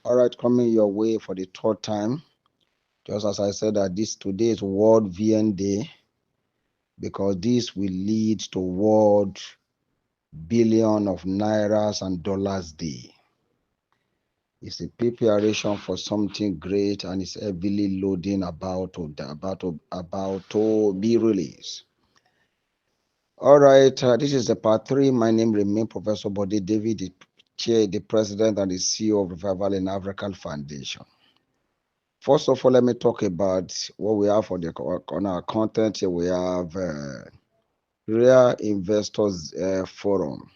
All right, coming your way for the third time. Just as I said that today is World VN Day, because this will lead to World Billion of Nairas and Dollars Day. It's a preparation for something great, and it's heavily loading about to be released. All right, this is the part 3. My name remains Professor Bode David, the president and the CEO of Revival in African Foundation. First of all, let me talk about what we have on our content here. We have Real Investors Forum.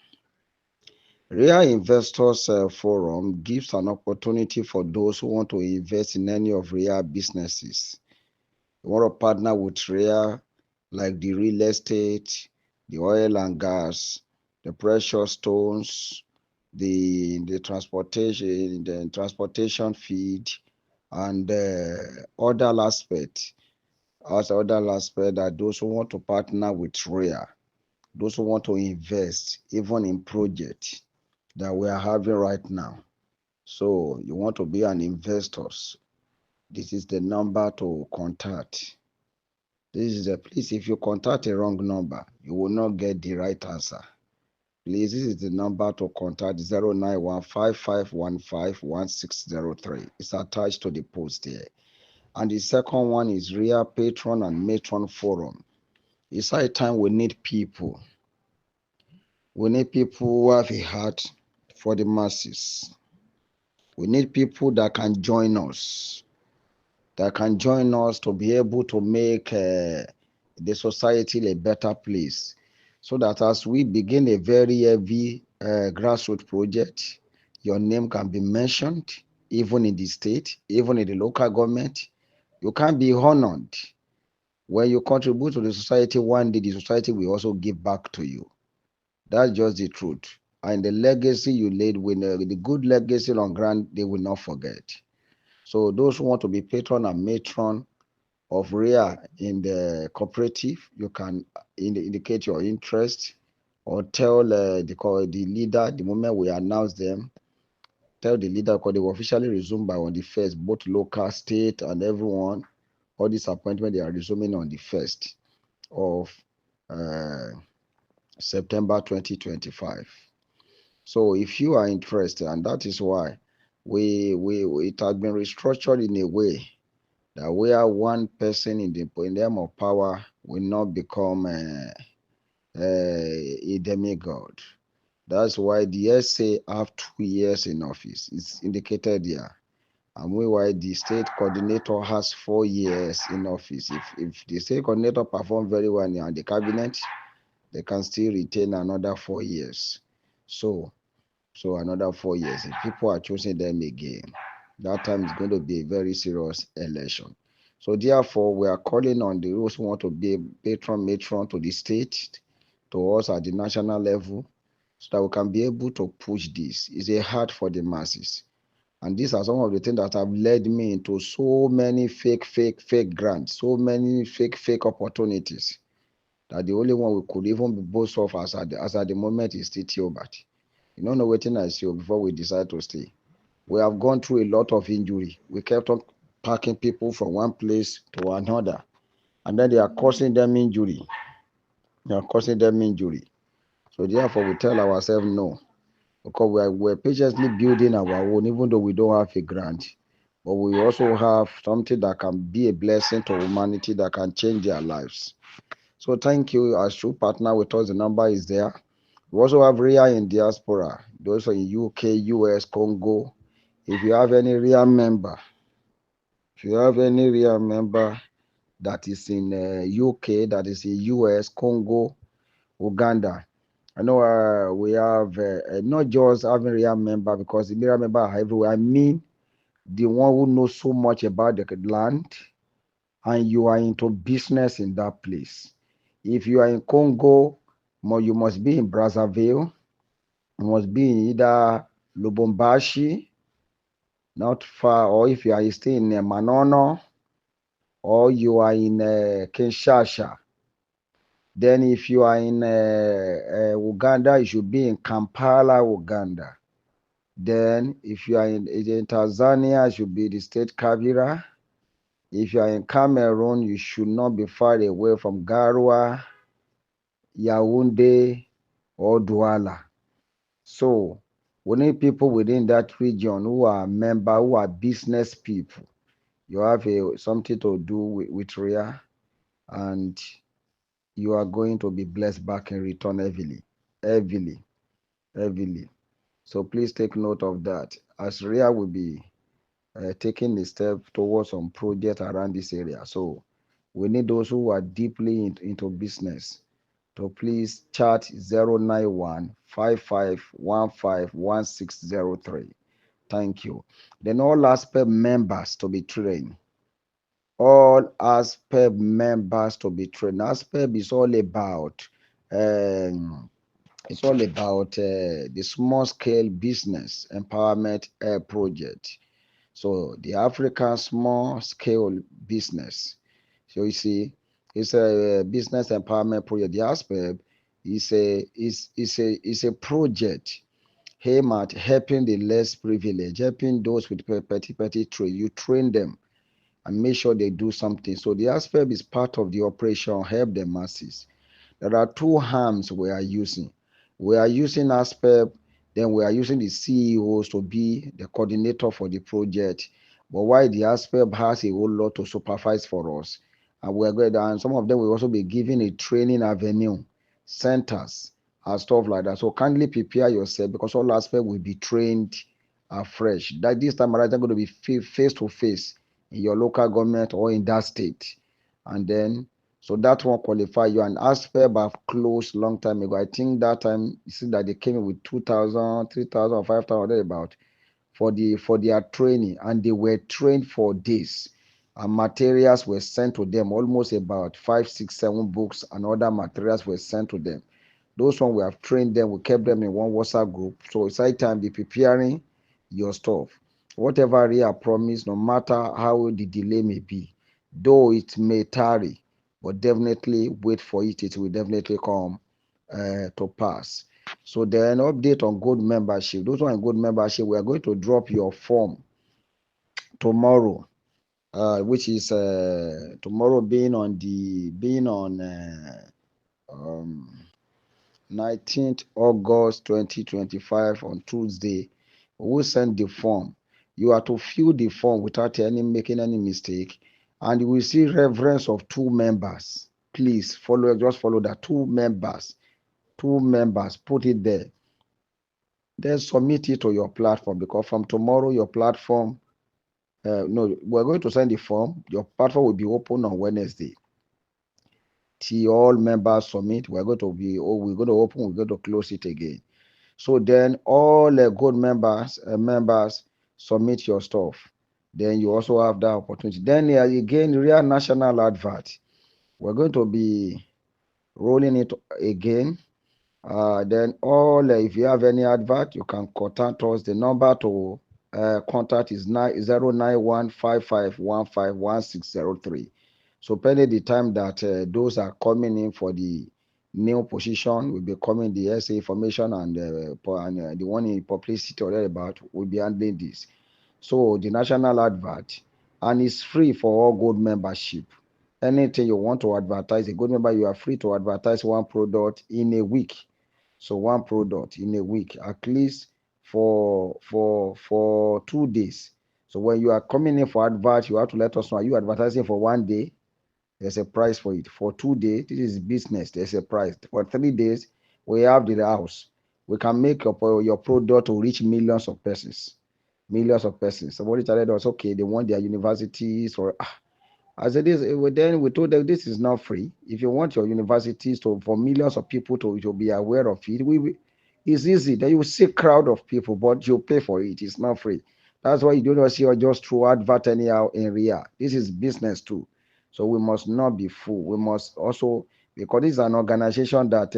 Real Investors Forum gives an opportunity for those who want to invest in any of Real businesses. You want to partner with Real, like the real estate, the oil and gas, the precious stones, the transportation feed, and other aspects. Other aspect that those who want to partner with Real, those who want to invest even in projects that we are having right now. So you want to be an investor, this is the number to contact. This is please, if you contact a wrong number, you will not get the right answer. Please, this is the number to contact 09155151603. It's attached to the post here. And the second one is Real Patron and Matron Forum. It's high time we need people. We need people who have a heart for the masses. We need people that can join us, to be able to make the society a better place, so that as we begin a very heavy grassroots project, your name can be mentioned, even in the state, even in the local government. You can be honored. When you contribute to the society, one day the society will also give back to you. That's just the truth. And the legacy you laid, with the good legacy on ground, they will not forget. So those who want to be patron and matron of Real in the cooperative, you can indicate your interest, or tell the leader the moment we announce them. Tell the leader, because they will officially resume by on the 1st, both local, state, and everyone. All these appointments, they are resuming on the 1st of September 2025. So if you are interested, and that is why it has been restructured in a way that where one person in them of power will not become a demigod. That's why the SA have 2 years in office. It's indicated here. And meanwhile, the state coordinator has 4 years in office. If the state coordinator perform very well in the cabinet, they can still retain another 4 years. So another 4 years. If people are choosing them again, that time is going to be a very serious election. So therefore, we are calling on those who want to be a matron to the state, to us at the national level, so that we can be able to push this. It's a heart for the masses. And these are some of the things that have led me into so many fake grants, so many fake opportunities, that the only one we could even be boast of as at the moment is still Theobert. You don't know what I see before we decide to stay. We have gone through a lot of injury. We kept on packing people from one place to another, and then they are causing them injury. So therefore, we tell ourselves no, because we're patiently building our own, even though we don't have a grant. But we also have something that can be a blessing to humanity, that can change their lives. So thank you. As true partner with us, the number is there. We also have Real in Diaspora, those are in UK, US, Congo. If you have any Real member, that is in UK, that is in US, Congo, Uganda, I know we have not just having Real member, because the Real member are everywhere. I mean, the one who knows so much about the land, and you are into business in that place. If you are in Congo, you must be in Brazzaville. You must be in either Lubumbashi, not far, or if you are staying in Manono, or you are in Kinshasa. Then if you are in Uganda, you should be in Kampala, Uganda. Then, if you are in Tanzania, it should be the state Kavira. If you are in Cameroon, you should not be far away from Garwa, Yaoundé, or Douala. So, we need people within that region who are who are business people. You have something to do with RIA, and you are going to be blessed back in return heavily, heavily, heavily. So please take note of that. As RIA will be taking a step towards some project around this area. So we need those who are deeply into business to please chat 091 5515 1603. Thank you. Then all ASPEC members to be trained. All ASPEC members to be trained. ASPEC is all about the small scale business empowerment project. So the African small scale business. So you see, it's a business empowerment project. The ASPEC is a project aimed at helping the less privileged, helping those with petty trade. You train them and make sure they do something. So the ASPEC is part of the operation Help the Masses. There are two arms we are using. We are using ASPEC, then we are using the CEOs to be the coordinator for the project. But why the ASPEC has a whole lot to supervise for us. And we're going to, and some of them will also be given a training avenue, centers, and stuff like that. So kindly prepare yourself because all ASPEC will be trained afresh. That this time around, they're going to be face to face in your local government or in that state. And then so that one qualify you. And ASPEC have closed long time ago. I think that time you see that they came in with 2,000, 3,000, 5,000 about for their training, and they were trained for days. And materials were sent to them, almost about 5, 6, 7 books and other materials were sent to them. Those one we have trained them, we kept them in one WhatsApp group. So it's high time be preparing your stuff. Whatever RIA promise, no matter how the delay may be, though it may tarry, but definitely wait for it. It will definitely come to pass. So then update on gold membership. Those who are in gold membership, we are going to drop your form tomorrow, which is tomorrow being on 19th August 2025 on Tuesday. We will send the form. You are to fill the form without making any mistake, and you will see reference of 2 members. Please just follow that 2 members. 2 members, put it there. Then submit it to your platform, because from tomorrow your platform, no, we're going to send the form. Your platform will be open on Wednesday. Till all members submit, we're going to open, we're going to close it again. So then all gold members submit your stuff. Then you also have that opportunity. Then again, real national advert. We're going to be rolling it again. Then if you have any advert, you can contact us. The number to contact is 09155151603. So pending the time that those are coming in for the new position, will be coming the SA information and the one in publicity or about will be handling this. So the national advert, and it's free for all gold membership. Anything you want to advertise, a gold member, you are free to advertise one product in a week. So one product in a week, at least for 2 days. So when you are coming in for advert, you have to let us know. Are you advertising for 1 day? There's a price for it. For 2 days, this is business. There's a price. For 3 days, we have the house. We can make your product to reach millions of persons. Millions of persons. Somebody told us, okay, they want their universities or as it is, then we told them this is not free. If you want your universities for millions of people to be aware of it, it's easy. Then you see crowd of people, but you pay for it. It's not free. That's why you don't see just through advert anyhow in RIA. This is business too. So we must not be fool. We must also, because this is an organization that,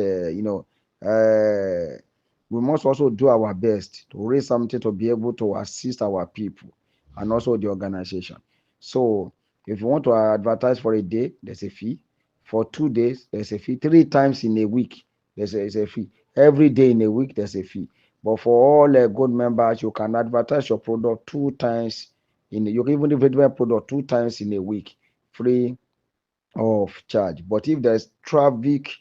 we must also do our best to raise something to be able to assist our people and also the organization. So if you want to advertise for a day, there's a fee. For 2 days, there's a fee. 3 times in a week, there's a fee. Every day in a week, there's a fee. But for all good members, you can advertise your product 2 times you can even advertise product 2 times in a week, free of charge. But if there's traffic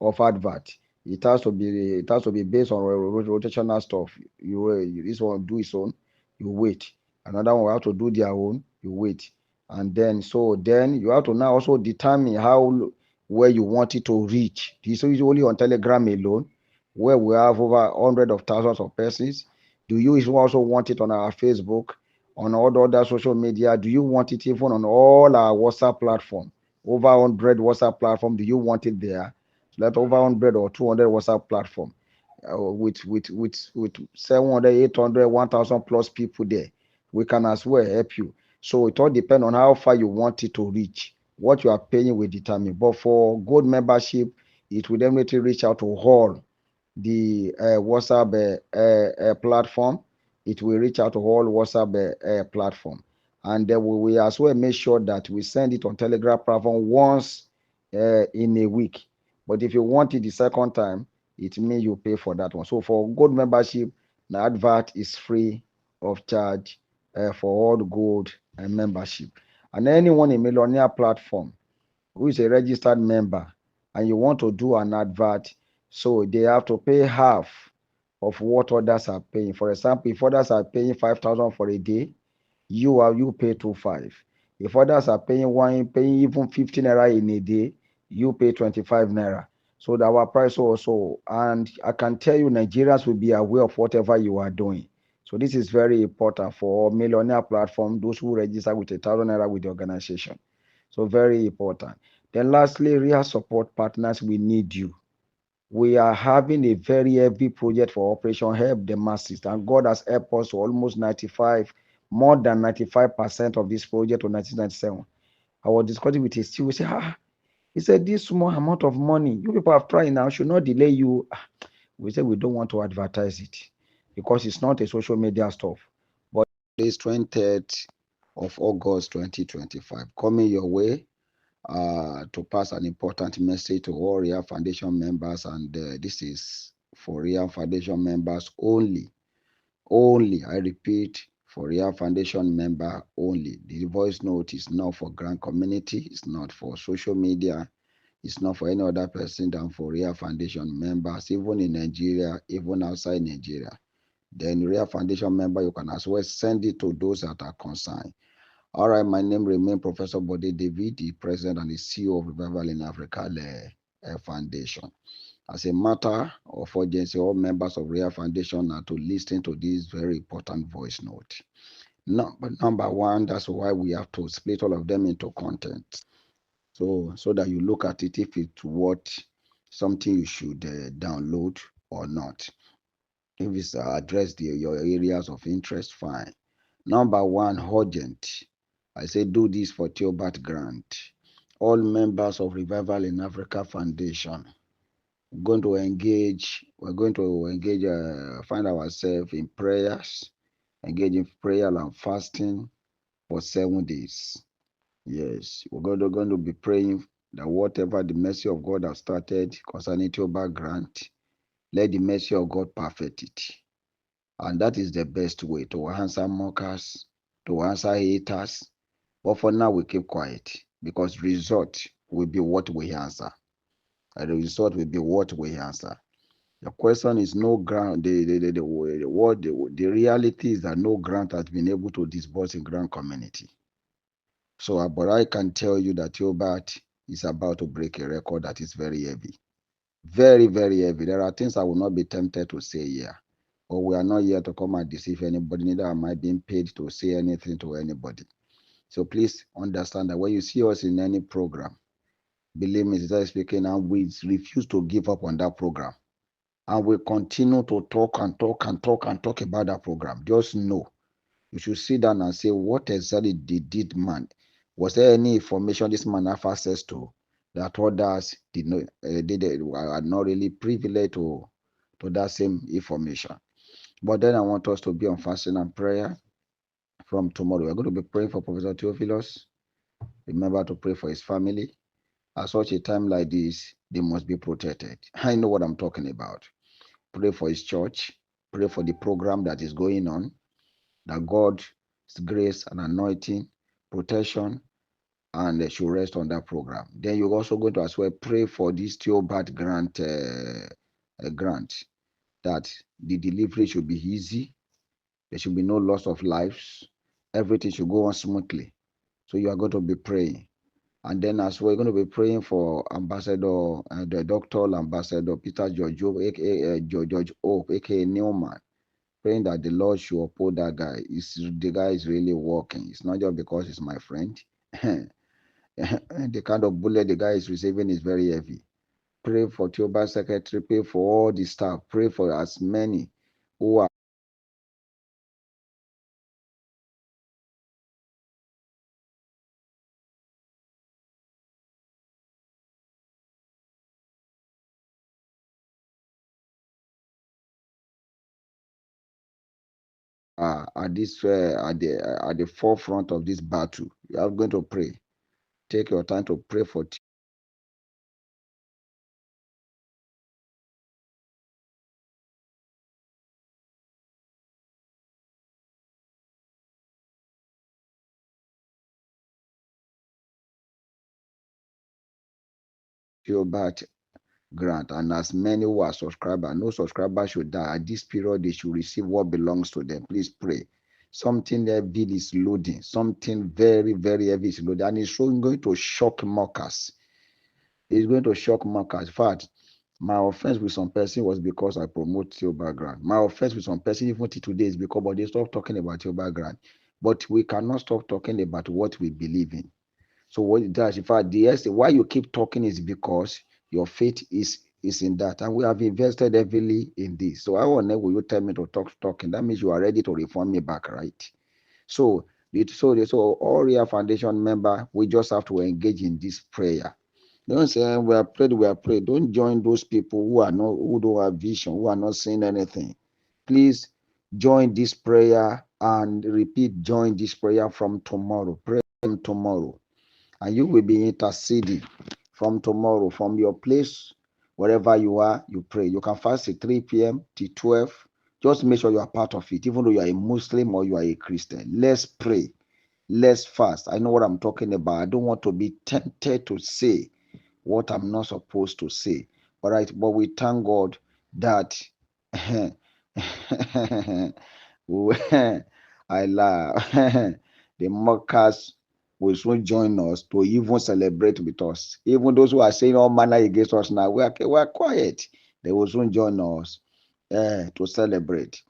of advert, it has to be based on rotational stuff. This one do its own, you wait. Another one will have to do their own, you wait. And then you have to now also determine where you want it to reach. This is only on Telegram alone, where we have over hundreds of thousands of persons. Do you also want it on our Facebook, on all the other social media? Do you want it even on all our WhatsApp platform? Over 100 WhatsApp platform. Do you want it there? So let over 100 or 200 WhatsApp platform with 700, 800, 1,000 plus people there. We can as well help you. So it all depends on how far you want it to reach. What you are paying will determine. But for gold membership, it will definitely reach out to all the WhatsApp platform. It will reach out to all WhatsApp platform. And then we as well make sure that we send it on Telegram platform once in a week. But if you want it the second time, it means you pay for that one. So for gold membership, the advert is free of charge for all gold and membership. And anyone in Millionaire platform who is a registered member and you want to do an advert, so they have to pay half of what others are paying. For example, if others are paying 5,000 for a day, you pay 2,500. If others are paying even 15 naira in a day, you pay 25 naira. So that our price also, and I can tell you, Nigerians will be aware of whatever you are doing. So this is very important for Millionaire platform, those who register with 1,000 naira with the organization. So very important. Then lastly, real support partners, we need you. We are having a very heavy project for Operation Help the Masses, and God has helped us to almost more than 95% of this project on 1997. I was discussing with a student, we said, he said, this small amount of money, you people have tried now, should not delay you. We said, we don't want to advertise it because it's not a social media stuff. But it's 23rd of August 2025, coming your way to pass an important message to all Real Foundation members, and this is for Real Foundation members only. Only, I repeat, for Real Foundation member only. The voice note is not for grand community, it's not for social media, it's not for any other person than for Real Foundation members, even in Nigeria, even outside Nigeria. Then Real Foundation member, you can as well send it to those that are concerned. All right, my name remains Professor Bode David, the President and the CEO of Revival in Africa Foundation. As a matter of urgency, all members of Real Foundation are to listen to this very important voice note. Number one, that's why we have to split all of them into content. So that you look at it if it's something you should download or not. If it's address your areas of interest, fine. Number one, urgent. I say do this for Theobald Grant. All members of Revival in Africa Foundation, we're going to engage, find ourselves in prayers, engage in prayer and fasting for 7 days. Yes, we're going to be praying that whatever the mercy of God has started concerning Theobald Grant, let the mercy of God perfect it. And that is the best way to answer mockers, to answer haters. But for now, we keep quiet because result will be what we answer. And the result will be what we answer. The question is no grant. The reality is that no grant has been able to disburse in grant community. So, but I can tell you that Theobald is about to break a record that is very heavy. Very, very heavy. There are things I will not be tempted to say here. But we are not here to come and deceive anybody, neither am I being paid to say anything to anybody. So please understand that when you see us in any program, believe me, sincerely speaking, and we refuse to give up on that program. And we continue to talk about that program. Just know, you should sit down and say, what exactly did man? Was there any information this man have access to that others are not really privileged to that same information? But then I want us to be on fasting and prayer from tomorrow. We're going to be praying for Professor Theophilus. Remember to pray for his family. At such a time like this, they must be protected. I know what I'm talking about. Pray for his church. pray for the program that is going on, that God's grace and anointing, protection, and should rest on that program. Then you're also going to as well pray for this Theobat grant, that the delivery should be easy. There should be no loss of lives. Everything should go on smoothly. So you are going to be praying. And then as well, you're going to be praying for Ambassador, the Doctor Ambassador Peter George, aka George Oak, aka Newman, praying that the Lord should uphold that guy. The guy is really working. It's not just because he's my friend. The kind of bullet the guy is receiving is very heavy. Pray for Tioba Secretary, pray for all the staff, pray for as many who are at the forefront of this battle. You are going to pray. Take your time to pray for Tioba grant, and as many who are subscribers. No subscriber should die. At this period, they should receive what belongs to them. Please pray. Something heavy is loading. Something very, very heavy is loading. And it's going to shock mockers. It's going to shock mockers. In fact, my offense with some person was because I promote your background. My offense with some person even till today is because but they stop talking about your background. But we cannot stop talking about what we believe in. So what it does, in fact, why you keep talking is because your faith is in that, and we have invested heavily in this. So I will never you tell me to stop talking. That means you are ready to reform me back, right? So all real foundation member, we just have to engage in this prayer. Don't say we are prayed, we are prayed. Don't join those people who don't have vision, who are not saying anything. Please join this prayer and repeat. Join this prayer from tomorrow. Pray from tomorrow, and you will be interceding from tomorrow, from your place, wherever you are, you pray. You can fast at 3 p.m. to 12. Just make sure you are part of it, even though you are a Muslim or you are a Christian. Let's pray. Let's fast. I know what I'm talking about. I don't want to be tempted to say what I'm not supposed to say. All right, but we thank God that I laugh. The mockers will soon join us to even celebrate with us. Even those who are saying all manner against us now, we are quiet. They will soon join us to celebrate.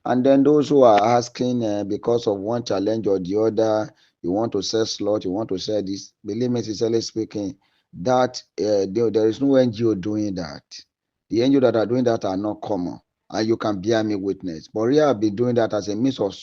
And then those who are asking because of one challenge or the other, you want to sell slot, you want to sell this. Believe me, sincerely speaking, that there is no NGO doing that. The NGO that are doing that are not common, and you can bear me witness. But we have been doing that as a means of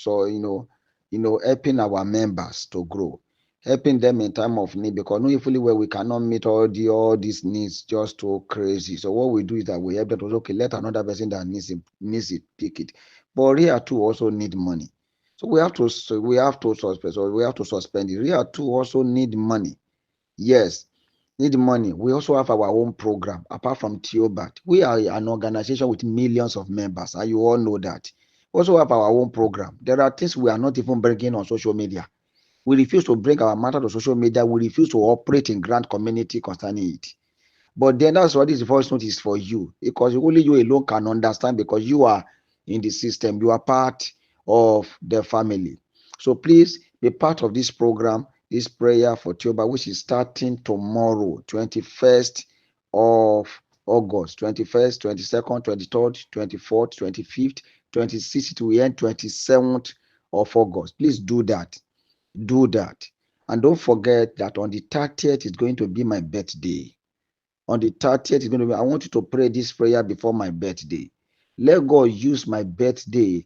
helping our members to grow, helping them in time of need, because knowing fully well we cannot meet all these needs just too crazy. So what we do is that we help them to okay, let another person that needs it pick it. But here too also need money. So we have to suspend it. Here too also need money. Yes, need money. We also have our own program apart from Theobat. We are an organization with millions of members, and you all know that. We also have our own program. There are things we are not even bringing on social media. We refuse to bring our matter to social media. We refuse to operate in grand community concerning it. But then that's what this voice note is for you, because only you alone can understand, because you are in the system, you are part of the family. So please be part of this program, this prayer for Tioba, which is starting tomorrow, 21st of August, 21st, 22nd, 23rd, 24th, 25th, 26th, to end 27th of August. Please do that. Do that. And don't forget that on the 30th is going to be my birthday. On the 30th is going to be, I want you to pray this prayer before my birthday. Let God use my birthday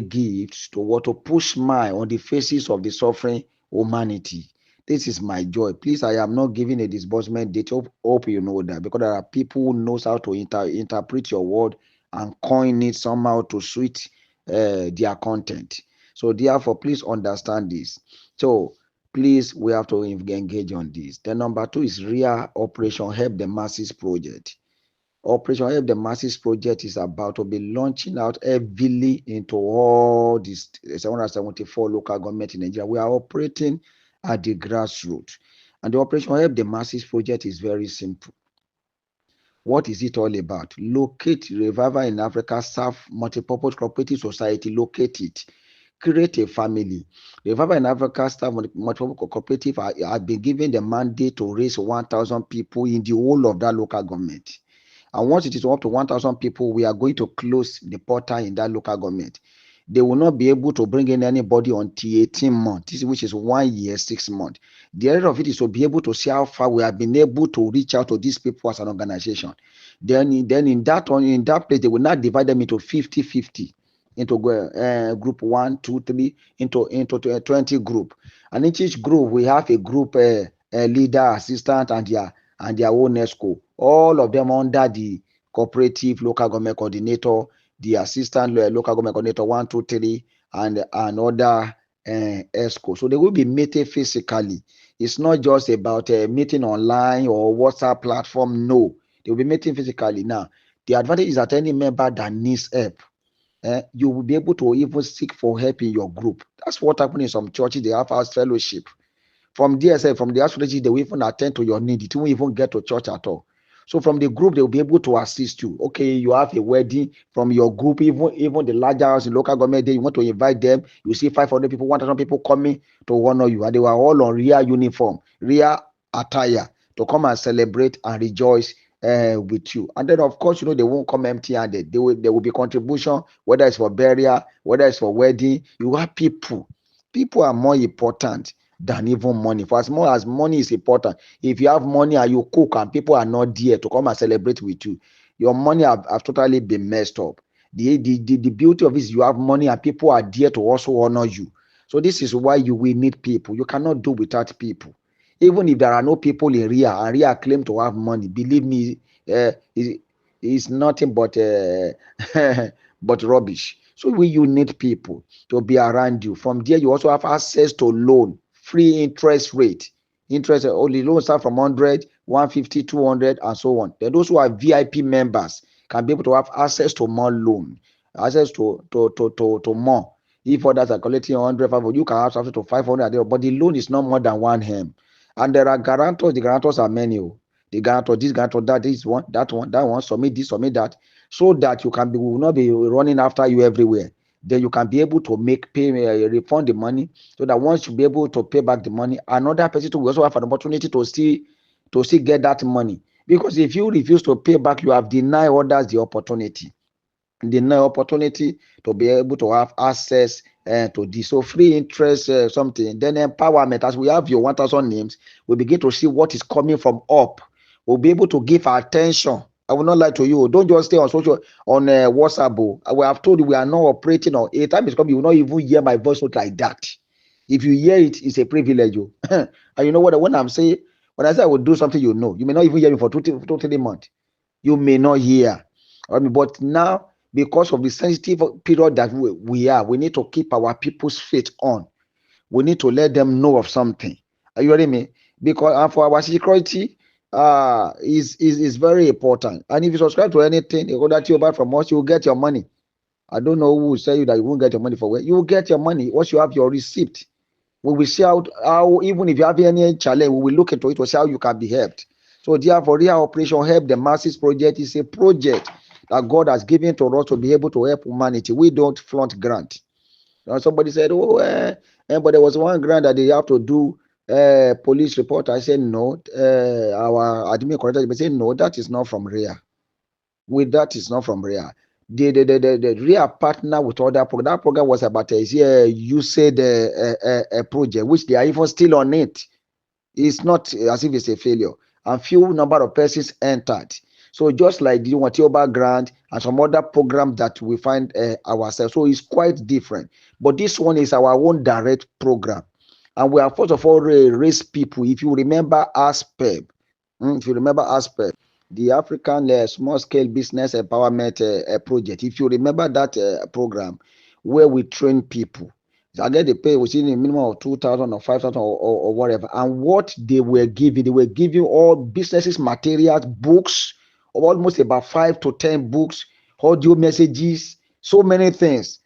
gifts to what, to push smile on the faces of the suffering humanity. This is my joy. Please, I am not giving a disbursement date. Hope you know that, because there are people who knows how to interpret your word and coin it somehow to suit their content. So therefore, please understand this. So please, we have to engage on this. Then number two is real operation help the masses project. Operation Help the Masses project is about to be launching out heavily into all these 774 local government in Nigeria. We are operating at the grassroots. And the Operation Help the Masses project is very simple. What is it all about? Locate Revival in Africa, serve multipurpose cooperative society, locate it. Create a family. Revival in Africa staff multiple cooperative have been given the mandate to raise 1,000 people in the whole of that local government. And once it is up to 1,000 people, we are going to close the portal in that local government. They will not be able to bring in anybody until 18 months, which is 1 year, 6 months. The other of it is to be able to see how far we have been able to reach out to these people as an organization. Then in that place, they will not divide them into 50-50, into group 1, 2, 3, into 20 group. And in each group, we have a group leader, assistant, and their own ESCO. All of them under the cooperative local government coordinator, the assistant local government coordinator 1, 2, 3, and another ESCO. So they will be meeting physically. It's not just about meeting online or WhatsApp platform. No, they will be meeting physically. Now, the advantage is that any member that needs help, you will be able to even seek for help in your group. That's what happened in some churches. They have house fellowship. From DSL, from the astrology, they will even attend to your need. It won't even get to church at all. So from the group, they will be able to assist you. Okay, you have a wedding from your group, even the larger house in local government, you want to invite them. You see 500 people, 1,000 people coming to honor you. And they were all on real uniform, real attire to come and celebrate and rejoice with you. And then, of course, they won't come empty-handed. There will be contribution, whether it's for burial, whether it's for wedding. You have people. People are more important than even money. For as much as money is important, if you have money and you cook and people are not there to come and celebrate with you, your money have totally been messed up. The beauty of it is you have money and people are there to also honor you. So this is why you will need people. You cannot do without people. Even if there are no people in Ria and Ria claim to have money, believe me, it's nothing but but rubbish. So you need people to be around you. From there, you also have access to loan, free interest rate. Interest only loans start from 100, 150, 200, and so on. Then those who are VIP members can be able to have access to more loan, access to more. If others are collecting 100, 500, you can have access to 500, but the loan is not more than 1 M. And there are guarantors. The guarantors are many. The guarantor, this guarantor, that is one, that one, submit this, submit that, so that you can be, will not be running after you everywhere. Then you can be able to refund the money, so that once you be able to pay back the money, another person will also have an opportunity to still get that money. Because if you refuse to pay back, you have denied others the opportunity. Deny opportunity to be able to have access to this. So free interest something. Then empowerment, as we have your 1,000 names, we begin to see what is coming from up. We'll be able to give attention. I will not lie to you. Don't just stay on WhatsApp. I will have told you we are not operating on. A time is coming, you will not even hear my voice note like that. If you hear it, it's a privilege. And you know what? When I say I will do something, you may not even hear me for 2-3 months. You may not hear. But now, because of the sensitive period that we need to keep our people's faith on. We need to let them know of something. Are you ready, me? Because for our security, is very important. And if you subscribe to anything, you go that you buy from us, you will get your money. I don't know who will say you that you won't get your money for where. You will get your money once you have your receipt. We will see how even if you have any challenge, we will look into it to see how you can be helped. So therefore, Real Operation Help the Masses project is a project that God has given to us to be able to help humanity. We don't flaunt grant. Somebody said, but there was one grant that they have to do police report. I said, no. Our admin corrector said, no, that is not from RIA. That is not from RIA. The RIA partner with other program. That program was about you said a project, which they are even still on it. It's not as if it's a failure. And few number of persons entered. So just like the Watioba grant and some other programs that we find ourselves. So it's quite different. But this one is our own direct program. And we are first of all raise people. If you remember ASPEB, the African Small Scale Business Empowerment Project, if you remember that program where we train people, I get the pay within a minimum of 2,000 or 5,000 or whatever. And what they were giving all businesses, materials, books, almost about 5 to 10 books, audio messages, so many things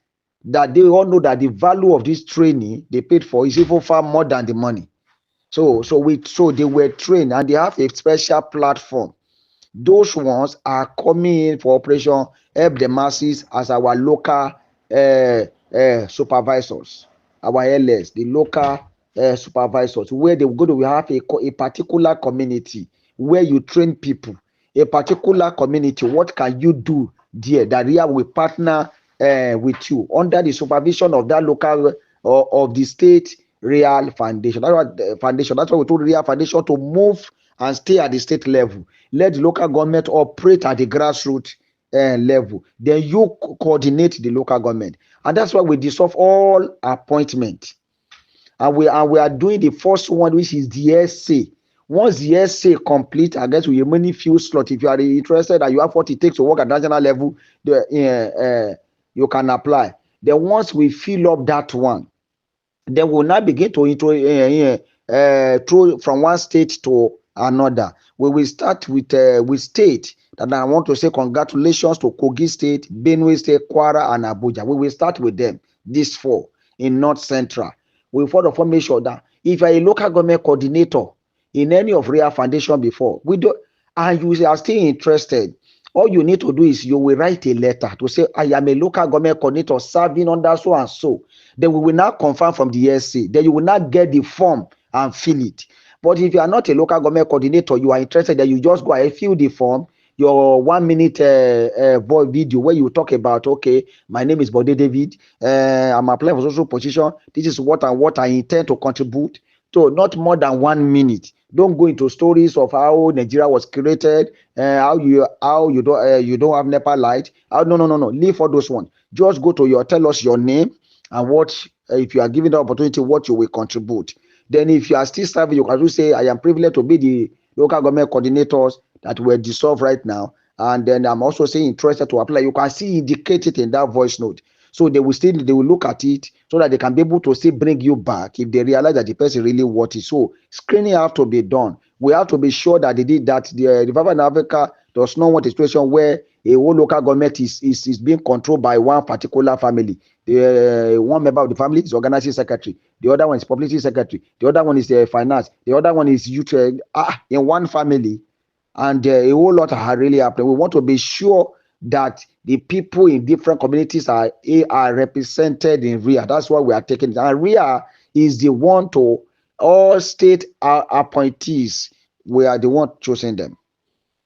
that they all know that the value of this training they paid for is even far more than the money. So they were trained, and they have a special platform. Those ones are coming in for Operation Help the Masses as our local supervisors, our LS, the local supervisors, where they go to have a particular community where you train people, a particular community. What can you do there? That RIA will partner with you under the supervision of that local of the state Real Foundation. That's why we told Real Foundation to move and stay at the state level. Let the local government operate at the grassroots level. Then you coordinate the local government, and that's why we dissolve all appointment. And we are doing the first one, which is the essay. Once the essay complete, I guess we have many few slots. If you are interested and you have what it takes to work at national level, you can apply. Then once we fill up that one, then we'll now begin to through from one state to another. We will start with state that I want to say congratulations to Kogi State, Benue State, Kwara, and Abuja. We will start with them, these 4 in North Central. We further make sure that if you are a local government coordinator in any of Real Foundation before, we do, and you are still interested, all you need to do is you will write a letter to say, I am a local government coordinator serving under so and so. Then we will now confirm from the SC. Then you will not get the form and fill it. But if you are not a local government coordinator, you are interested, then you just go and fill the form, your 1 minute voice video where you talk about, okay, my name is Bode David, I'm applying for social position, this is what I intend to contribute. So not more than 1 minute. Don't go into stories of how Nigeria was created, how you don't have NEPA light. No. Leave all those ones. Just go to tell us your name and what, if you are given the opportunity, what you will contribute. Then if you are still serving, you can just say, I am privileged to be the local government coordinators that were dissolved right now. And then I'm also saying interested to apply. You can see indicate it in that voice note. So they will look at it so that they can be able to still bring you back if they realize that the person really wants it. So screening have to be done. We have to be sure that they did that. The Revival in Africa does not want a situation where a whole local government is being controlled by one particular family. One member of the family is organizing secretary. The other one is publicity secretary. The other one is finance. The other one is youth. In one family, and a whole lot are really happening. We want to be sure that the people in different communities are represented in RIA. That's why we are taking it. And RIA is the one to all state appointees. We are the one choosing them.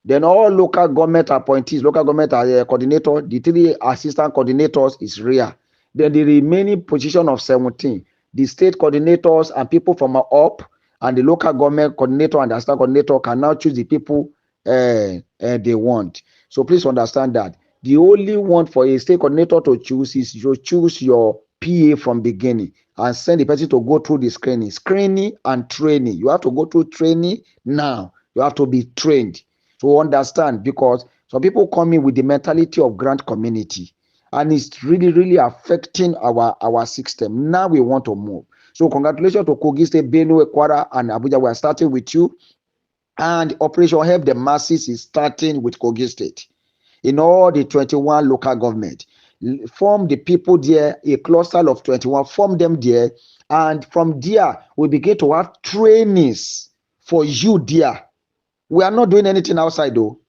Then all local government appointees, local government coordinator, the 3 assistant coordinators is RIA. Then the remaining position of 17, the state coordinators and people from up, and the local government coordinator and the assistant coordinator can now choose the people they want. So please understand that the only one for a state coordinator to choose is you choose your PA from beginning and send the person to go through the screening and training. You have to go through training now. You have to be trained to understand, because some people come in with the mentality of grant community, and it's really affecting our system. Now we want to move. So congratulations to Kogi State, Benue, Kwara, and Abuja. We are starting with you. And Operation Help the Masses is starting with Kogi State. In all the 21 local government, form the people there, a cluster of 21, form them there. And from there, we begin to have trainings for you there. We are not doing anything outside though.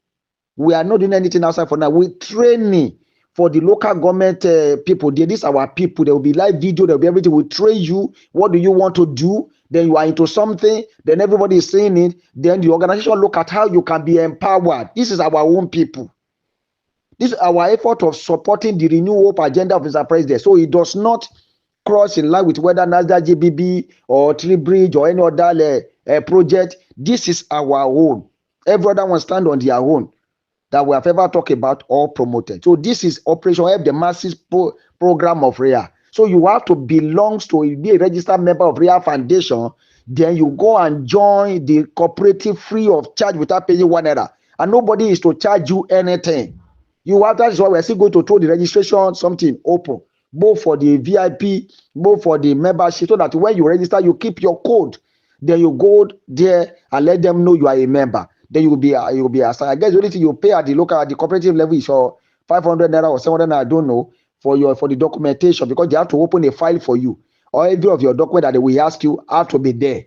We are not doing anything outside for now. We're training for the local government people. These are our people. There will be live video. There will be everything. We train you. What do you want to do? Then you are into something. Then everybody is saying it. Then the organization look at how you can be empowered. This is our own people. This is our effort of supporting the Renew Hope agenda of Mr. President. So it does not cross in line with whether NASDAQ GBB or Tree Bridge or any other project. This is our own. Every other one stand on their own that we have ever talked about or promoted. So this is Operation Help the Masses program of RIA. So you have to belong to be a registered member of RIA Foundation. Then you go and join the cooperative free of charge without paying $1. And nobody is to charge you anything. That is why we're still going to throw the registration something open, both for the VIP, both for the membership, so that when you register, you keep your code. Then you go there and let them know you are a member. then you will be assigned. I guess the only thing you pay at the cooperative level is your 500 naira or 700 naira, I don't know, for the documentation, because they have to open a file for you. Or every of your document that they will ask you have to be there.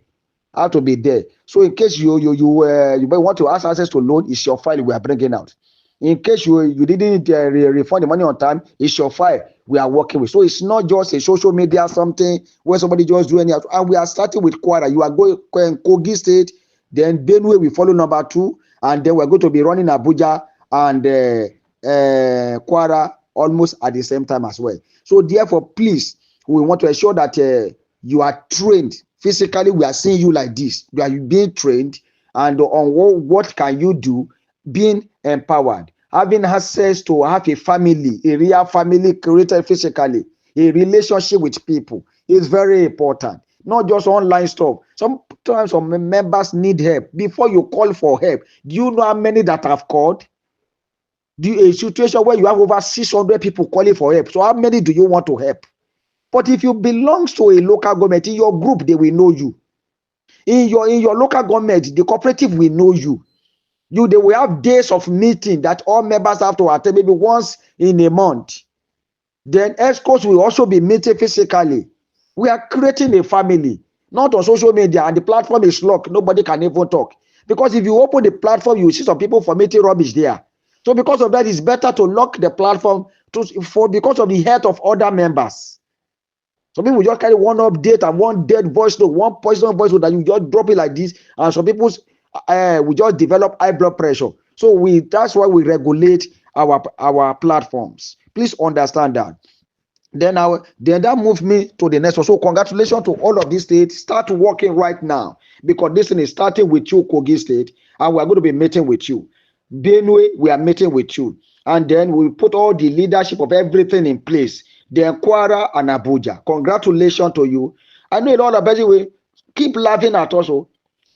So in case you want to ask access to loan, it's your file we are bringing out. In case you didn't refund the money on time, it's your file we are working with. So it's not just a social media something where somebody just do anything. And we are starting with Kwara. You are going Kogi State, then Benue we follow number 2, and then we're going to be running Abuja and Kwara almost at the same time as well. So therefore, please, we want to ensure that you are trained physically. We are seeing you like this. You are being trained, and on what can you do, being empowered, having access to have a family, a real family created physically, a relationship with people is very important. Not just online stuff. Sometimes some members need help. Before you call for help, do you know how many that have called? A situation where you have over 600 people calling for help. So how many do you want to help? But if you belong to a local government, in your group, they will know you. In your local government, the cooperative will know you. They will have days of meeting that all members have to attend, maybe once in a month. Then escorts will also be meeting physically. We are creating a family, not on social media, and the platform is locked. Nobody can even talk. Because if you open the platform, you see some people formatting rubbish there. So because of that, it's better to lock the platform because of the health of other members. Some people just carry one update and one dead voice note, one poison voice note that you just drop it like this, and some people we just develop high blood pressure. So that's why we regulate our platforms. Please understand that. Then that moved me to the next one. So congratulations to all of these states. Start working right now, because this thing is starting with you, Kogi State, and we are going to be meeting with you. Benue, we are meeting with you, and then we put all the leadership of everything in place. Then Kwara and Abuja. Congratulations to you. I know a lot of people keep laughing at us,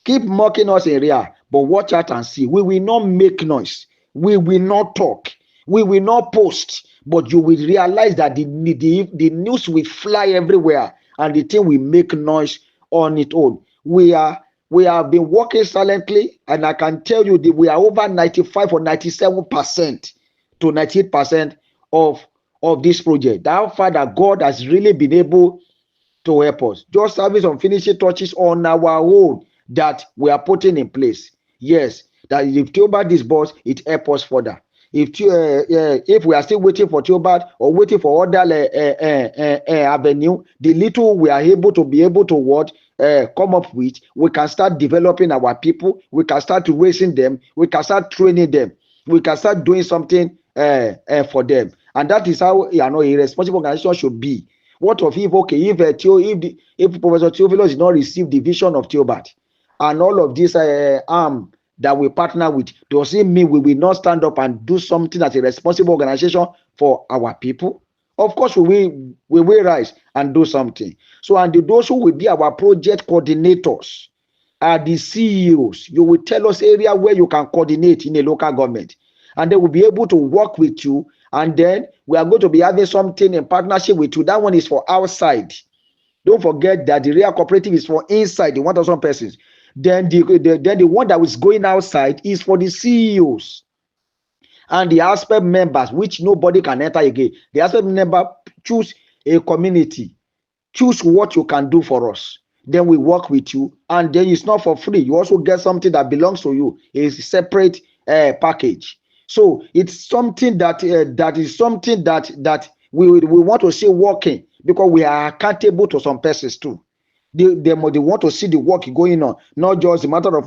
keep mocking us in real, but watch out and see. We will not make noise. We will not talk. We will not post. But you will realize that the news will fly everywhere, and the thing will make noise on its own. We have been working silently, and I can tell you that we are over 95 or 97% to 98% of this project. That far that God has really been able to help us. Just having some finishing touches on our own that we are putting in place. Yes, that if Theobald is boss, it helps us further. If we are still waiting for Theobald or waiting for other avenue, the little we are able to come up with, we can start developing our people. We can start raising them. We can start training them. We can start doing something for them. And that is how a responsible organization should be. What of if if Professor Theophilus did not receive the vision of Theobald and all of this arm that we partner with, does it mean we will not stand up and do something as a responsible organization for our people? Of course, we will rise and do something. So, and those who will be our project coordinators are the CEOs. You will tell us area where you can coordinate in a local government, and they will be able to work with you. And then we are going to be having something in partnership with you. That one is for outside. Don't forget that the real cooperative is for inside, the 1,000 persons. Then the one that is going outside is for the CEOs and the aspect members, which nobody can enter again. The aspect member choose a community, choose what you can do for us. Then we work with you, and then it's not for free. You also get something that belongs to you. It's a separate package. So it's something that we want to see working, because we are accountable to some persons too. They want to see the work going on, not just a matter of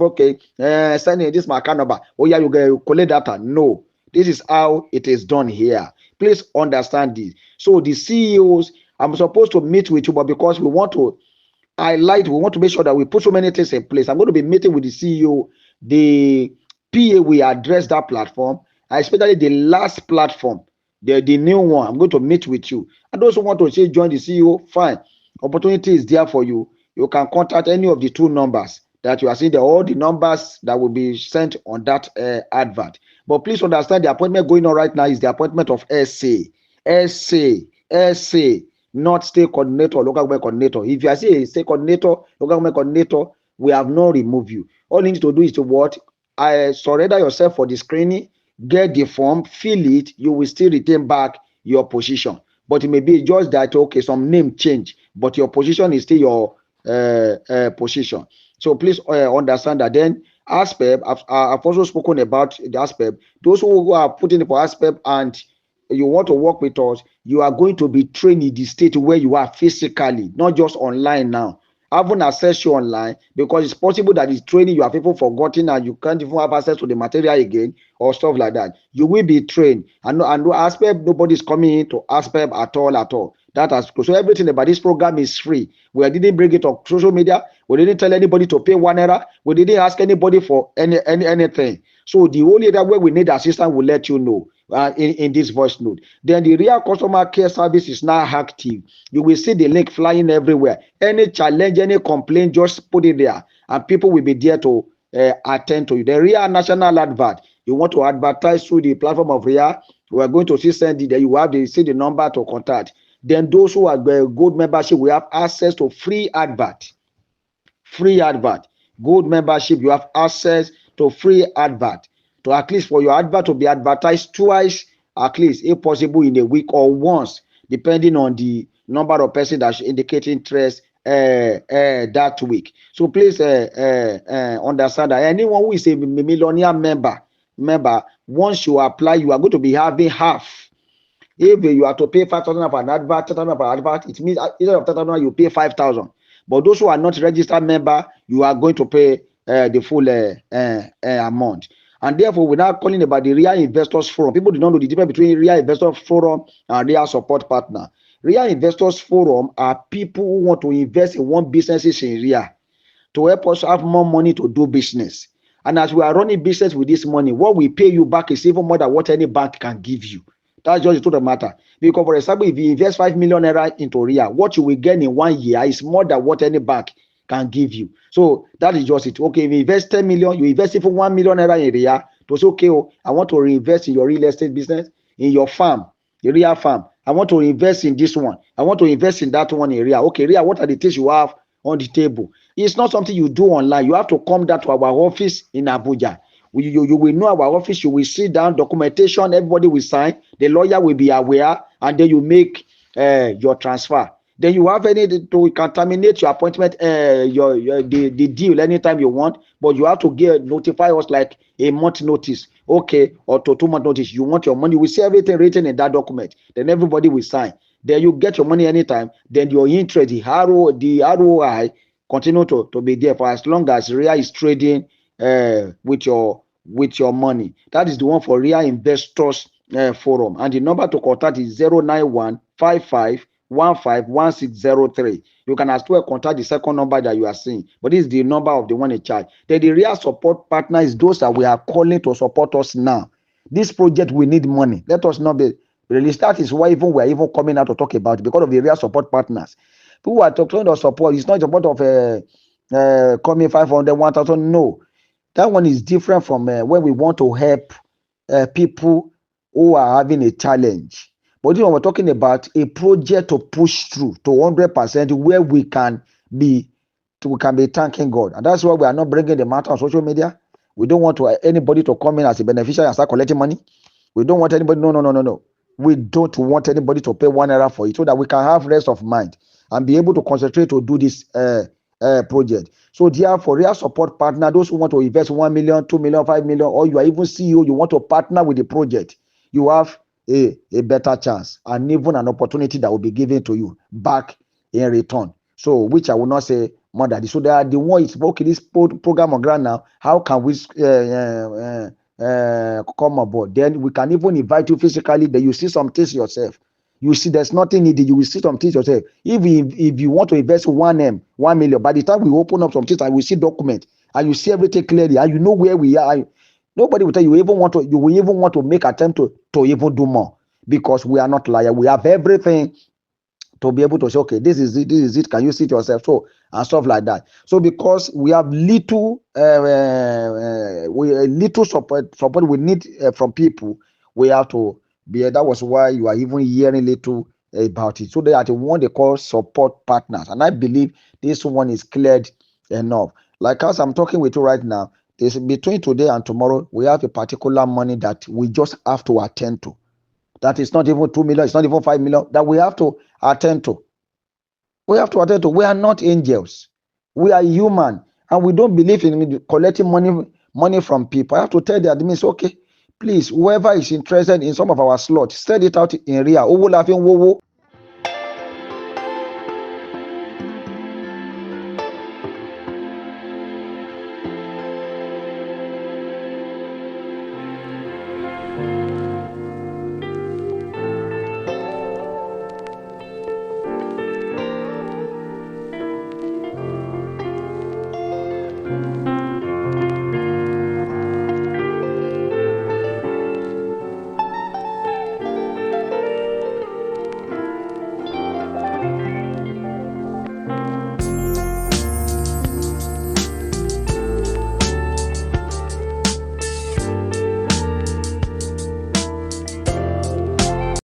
sending this my account number. Oh yeah, you collect data. No, this is how it is done here. Please understand this. So the CEOs, I'm supposed to meet with you, but because we want to highlight, we want to make sure that we put so many things in place. I'm going to be meeting with the CEO, the PA. We address that platform, especially the last platform, the new one. I'm going to meet with you. I also want to say join the CEO. Fine, opportunity is there for you. You can contact any of the two numbers that you are seeing there, all the numbers that will be sent on that advert. But please understand, the appointment going on right now is the appointment of SA, not state coordinator, local government coordinator. If you are saying state coordinator, local government coordinator, we have not removed you. All you need to do is to surrender yourself for the screening, get the form, fill it, you will still retain back your position. But it may be just that, okay, some name change, but your position is still your position. So please understand that. Then ASPEP, I've also spoken about the ASPEP. Those who are putting for ASPEP and you want to work with us, you are going to be trained in the state where you are physically, not just online now. I haven't access you online because it's possible that it's training you have even forgotten and you can't even have access to the material again or stuff like that. You will be trained. And no ASPEP, nobody's coming into ASPEP at all. That has so everything about this program is free. We didn't bring it on social media. We didn't tell anybody to pay €1. We didn't ask anybody for anything. So the only area where we need assistance will let you know in this voice note. Then the real customer care service is now active. You will see the link flying everywhere. Any challenge, any complaint, just put it there, and people will be there to attend to you. The real national advert. You want to advertise through the platform of RIA, we are going to send it there. You have see the number to contact. Then those who are gold membership, we have access to free advert. Gold membership, you have access to free advert. To at least for your advert to be advertised twice, at least if possible in a week or once, depending on the number of persons that indicate interest that week. So please understand that anyone who is a millionaire member, once you apply, you are going to be having half. If you are to pay 5,000 for an advert, 10,000 for an advert, it means instead of 10,000, you pay 5,000. But those who are not registered member, you are going to pay the full amount. And therefore, we're now calling about the Real Investors Forum. People do not know the difference between Real Investors Forum and Real Support Partner. Real Investors Forum are people who want to invest in one businesses in Real to help us have more money to do business. And as we are running business with this money, what we pay you back is even more than what any bank can give you. That's just the truth of the matter. Because, for example, if you invest 5 million naira into RIA, what you will gain in 1 year is more than what any bank can give you. So that is just it. Okay, if you invest 10 million, you invest even 1 million naira in RIA, to say, okay, I want to reinvest in your real estate business, in your farm, the RIA farm. I want to invest in this one. I want to invest in that one in RIA. Okay, RIA, what are the things you have on the table? It's not something you do online. You have to come down to our office in Abuja. You will know our office, you will sit down, documentation, everybody will sign, the lawyer will be aware, and then you make your transfer. Then you have you can terminate your appointment, the deal anytime you want, but you have to notify us like a month notice, okay, or to 2 month notice. You want your money, we see everything written in that document, then everybody will sign. Then you get your money anytime, then your interest, the ROI, continue to be there for as long as RIA is trading with your money. That is the one for Real Investors Forum, and the number to contact is 09155151603. You can as well contact the second number that you are seeing, but this is the number of the one in charge. Then the Real Support Partner is those that we are calling to support us now. This project, we need money. Let us not be released. That is why we are even coming out to talk about it, because of the Real Support Partners. People are talking about support. It's not support of coming 500, 1,000. No. That one is different from when we want to help people who are having a challenge. But this one, we're talking about a project to push through to 100% where we can be thanking God. And that's why we are not bringing the matter on social media. We don't want anybody to come in as a beneficiary and start collecting money. We don't want anybody. No. We don't want anybody to pay €1 for it, so that we can have rest of mind and be able to concentrate to do this project. So therefore, Real Support Partner, those who want to invest 1 million, 2 million, 5 million, or you are even CEO, you want to partner with the project, you have a better chance and even an opportunity that will be given to you back in return. So, which I will not say more than this. So they are the one is okay, this program on ground now. How can we come aboard? Then we can even invite you physically. Then you see some things yourself. You see, there's nothing needed. You will see some things yourself. If you want to invest 1 million, by the time we open up some things and we see document and you see everything clearly and you know where we are, nobody will tell you. You will even want to make attempt to even do more, because we are not liars. We have everything to be able to say, okay, this is it. Can you see it yourself? So and stuff like that. So because we have little support we need from people, we have to. That was why you are even hearing little about it. So they are the one they call support partners. And I believe this one is cleared enough. Like as I'm talking with you right now, This between today and tomorrow, we have a particular money that we just have to attend to. That is not even 2 million, it's not even 5 million, that we have to attend to. We have to attend to. We are not angels. We are human, and we don't believe in collecting money from people. I have to tell the admins, okay, please, whoever is interested in some of our slots, send it out in real. Who will have